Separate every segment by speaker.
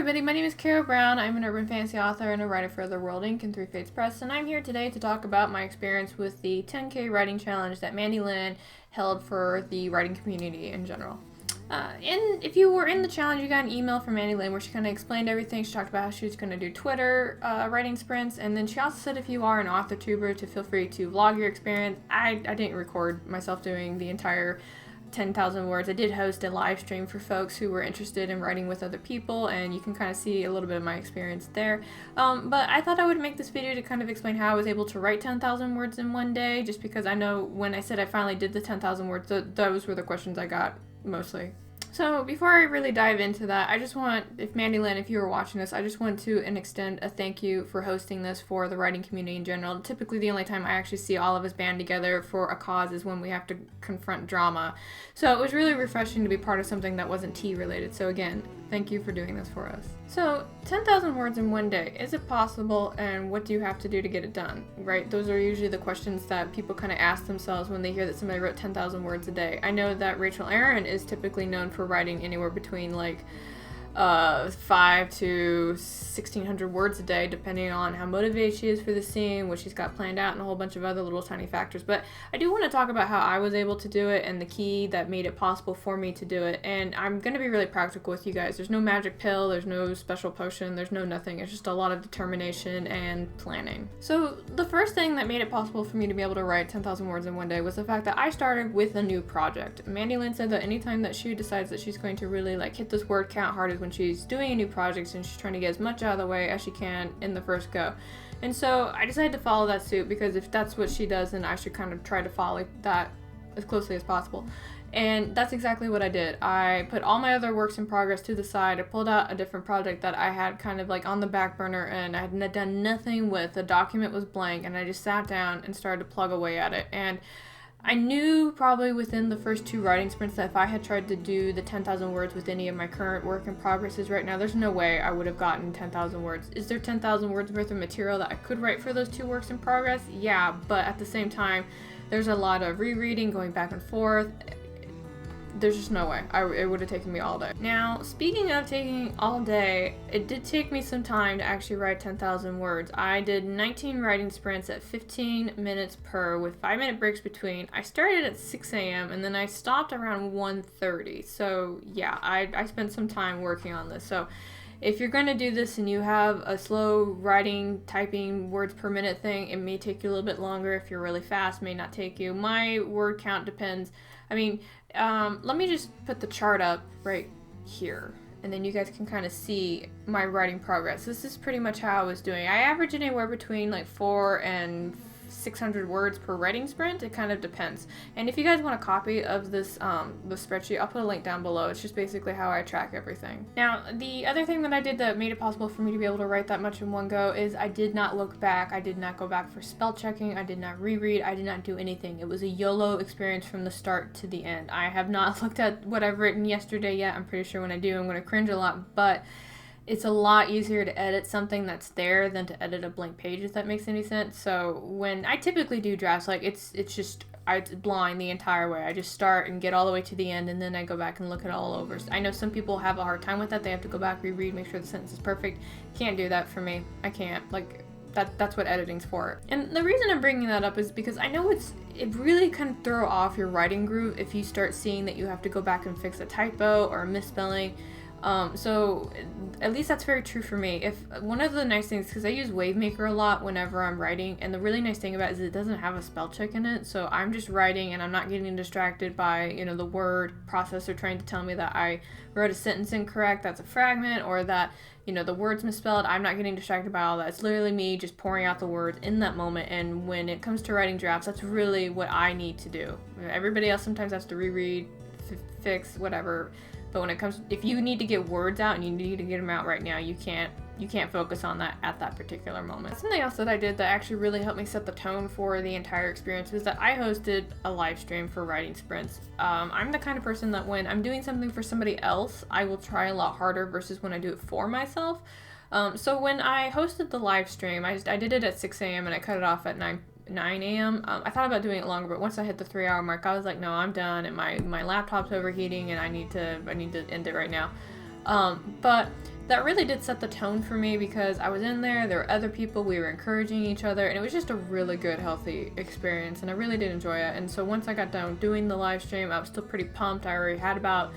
Speaker 1: everybody, my name is Carrow. I'm an urban fantasy author and a writer for The World Inc. and Three Fates Press, and I'm here today to talk about my experience with the 10K writing challenge that Mandi Lynn held for the writing community in general. And if you were in the challenge, you got an email from Mandi Lynn where she kind of explained everything. She talked about how she was going to do Twitter writing sprints, and then she also said if you are an author tuber to feel free to vlog your experience. I didn't record myself doing the entire 10,000 words. I did host a live stream for folks who were interested in writing with other people, and you can kind of see a little bit of my experience there. But I thought I would make this video to kind of explain how I was able to write 10,000 words in one day, just because I know when I said I finally did the 10,000 words, those were the questions I got mostly. So before I really dive into that, I just want, if Mandi Lynn, if you were watching this, I just want to extend a thank you for hosting this for the writing community in general. Typically the only time I actually see all of us band together for a cause is when we have to confront drama. So it was really refreshing to be part of something that wasn't tea related. So again, thank you for doing this for us. So 10,000 words in one day, is it possible, and what do you have to do to get it done, right? Those are usually the questions that people kind of ask themselves when they hear that somebody wrote 10,000 words a day. I know that Rachel Aaron is typically known for writing anywhere between like 5 to 1,600 words a day, depending on how motivated she is for the scene, what she's got planned out, and a whole bunch of other little tiny factors. But I do want to talk about how I was able to do it and the key that made it possible for me to do it. And I'm going to be really practical with you guys. There's no magic pill, there's no special potion, there's no nothing. It's just a lot of determination and planning. So the first thing that made it possible for me to be able to write 10,000 words in one day was the fact that I started with a new project. Mandi Lynn said that anytime that she decides that she's going to really like hit this word count hard is when she's doing a new project, and she's trying to get as much out of the way as she can in the first go. And so I decided to follow that suit, because if that's what she does, then I should kind of try to follow that as closely as possible. And that's exactly what I did. I put all my other works in progress to the side. I pulled out a different project that I had kind of like on the back burner and I had done nothing with. The document was blank, and I just sat down and started to plug away at it. And I knew probably within the first 2 writing sprints that if I had tried to do the 10,000 words with any of my current work in progresses right now, there's no way I would have gotten 10,000 words. Is there 10,000 words worth of material that I could write for those 2 works in progress? Yeah, but at the same time, there's a lot of rereading, going back and forth. There's just no way. It would have taken me all day. Now, speaking of taking all day, it did take me some time to actually write 10,000 words. I did 19 writing sprints at 15 minutes per with 5-minute breaks between. I started at 6 a.m. and then I stopped around 1:30. So yeah, I spent some time working on this. So if you're going to do this and you have a slow writing, typing words per minute thing, it may take you a little bit longer. If you're really fast, it may not take you. My word count depends. I mean, let me just put the chart up right here, and then you guys can kind of see my writing progress. This is pretty much how I was doing. I average anywhere between like 400 and 600 words per writing sprint. It kind of depends. And if you guys want a copy of this the spreadsheet, I'll put a link down below. It's just basically how I track everything. Now, the other thing that I did that made it possible for me to be able to write that much in one go is I did not look back. I did not go back for spell checking. I did not reread. I did not do anything. It was a YOLO experience from the start to the end. I have not looked at what I've written yesterday yet. I'm pretty sure when I do, I'm going to cringe a lot, but it's a lot easier to edit something that's there than to edit a blank page, if that makes any sense. So when I typically do drafts, like it's blind the entire way. I just start and get all the way to the end, and then I go back and look it all over. I know some people have a hard time with that. They have to go back, reread, make sure the sentence is perfect. Can't do that for me. I can't. Like, that's what editing's for. And the reason I'm bringing that up is because I know it really can throw off your writing groove if you start seeing that you have to go back and fix a typo or a misspelling. So at least that's very true for me. If one of the nice things, because I use WaveMaker a lot whenever I'm writing, and the really nice thing about it is it doesn't have a spell check in it, so I'm just writing and I'm not getting distracted by, the word processor trying to tell me that I wrote a sentence incorrect, that's a fragment, or that, the word's misspelled. I'm not getting distracted by all that. It's literally me just pouring out the words in that moment, and when it comes to writing drafts, that's really what I need to do. Everybody else sometimes has to reread, fix, whatever. But when it comes, if you need to get words out and you need to get them out right now, you can't focus on that at that particular moment. Something else that I did that actually really helped me set the tone for the entire experience was that I hosted a live stream for writing sprints. I'm the kind of person that when I'm doing something for somebody else, I will try a lot harder versus when I do it for myself. So when I hosted the live stream, I did it at 6 a.m. and I cut it off at 9 a.m. I thought about doing it longer, but once I hit the 3-hour mark, I was like, no, I'm done, and my laptop's overheating, and I need to end it right now. But that really did set the tone for me because I was in there were other people, we were encouraging each other, and it was just a really good, healthy experience, and I really did enjoy it. And so once I got done doing the live stream, I was still pretty pumped. I already had about,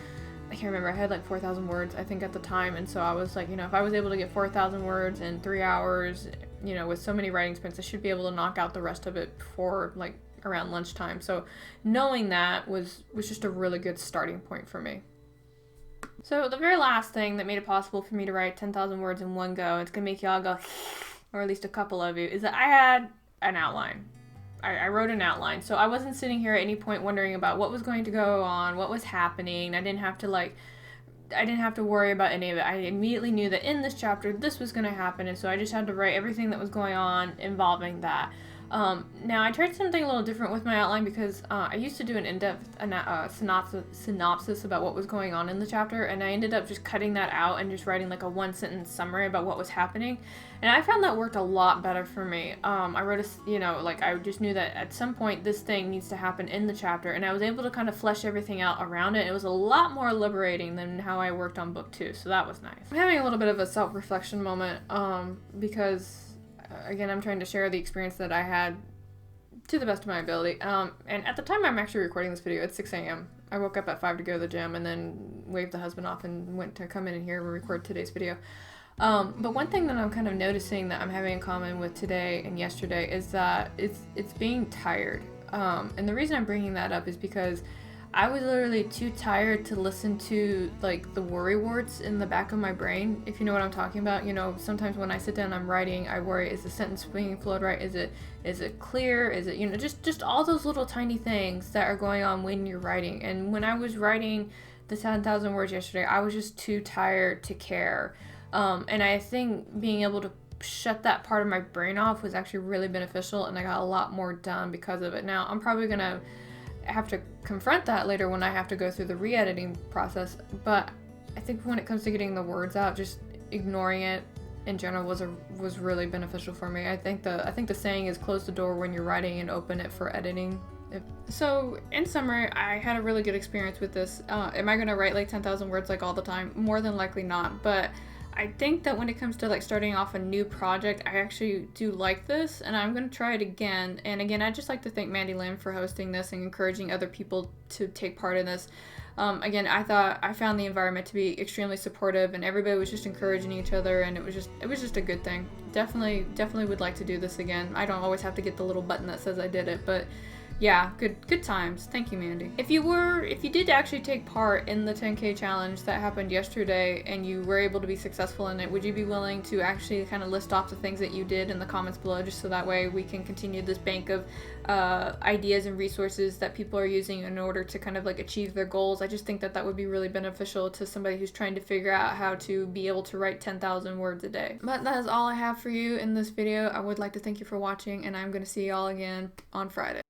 Speaker 1: I can't remember, I had like 4,000 words, I think, at the time, and so I was like, if I was able to get 4,000 words in 3 hours, with so many writing sprints, I should be able to knock out the rest of it before, like, around lunchtime. So knowing that was just a really good starting point for me. So the very last thing that made it possible for me to write 10,000 words in one go, it's gonna make y'all go, or at least a couple of you, is that I had an outline. I wrote an outline, so I wasn't sitting here at any point wondering about what was going to go on, what was happening. I didn't have to worry about any of it. I immediately knew that in this chapter this was going to happen, and so I just had to write everything that was going on involving that. Now I tried something a little different with my outline because I used to do an in-depth synopsis about what was going on in the chapter, and I ended up just cutting that out and just writing like a one-sentence summary about what was happening, and I found that worked a lot better for me. I wrote I just knew that at some point this thing needs to happen in the chapter, and I was able to kind of flesh everything out around it. It was a lot more liberating than how I worked on book 2, so that was nice. I'm having a little bit of a self-reflection moment because again, I'm trying to share the experience that I had to the best of my ability. And at the time I'm actually recording this video, it's 6 a.m. I woke up at 5 to go to the gym and then waved the husband off and went to come in here and record today's video. But one thing that I'm kind of noticing that I'm having in common with today and yesterday is that it's being tired. And the reason I'm bringing that up is because I was literally too tired to listen to like the worry warts in the back of my brain, if you know what I'm talking about. Sometimes when I sit down and I'm writing, I worry, is the sentence being flowed right? Is it clear? Is it, just all those little tiny things that are going on when you're writing. And when I was writing the 10,000 words yesterday, I was just too tired to care. And I think being able to shut that part of my brain off was actually really beneficial, and I got a lot more done because of it. Now, I'm probably going to have to confront that later when I have to go through the re-editing process, but I think when it comes to getting the words out, just ignoring it in general was really beneficial for me. I think the saying is close the door when you're writing and open it for editing. So in summary, I had a really good experience with this. Am I gonna write like 10,000 words like all the time? More than likely not, but I think that when it comes to like starting off a new project, I actually do like this, and I'm going to try it again. And again, I'd just like to thank Mandi Lynn for hosting this and encouraging other people to take part in this. Again, I found the environment to be extremely supportive, and everybody was just encouraging each other, and it was just a good thing. Definitely would like to do this again. I don't always have to get the little button that says I did it, but yeah, good times. Thank you, Mandi. If you did actually take part in the 10K challenge that happened yesterday and you were able to be successful in it, would you be willing to actually kind of list off the things that you did in the comments below, just so that way we can continue this bank of ideas and resources that people are using in order to kind of like achieve their goals? I just think that would be really beneficial to somebody who's trying to figure out how to be able to write 10,000 words a day. But that is all I have for you in this video. I would like to thank you for watching, and I'm going to see y'all again on Friday.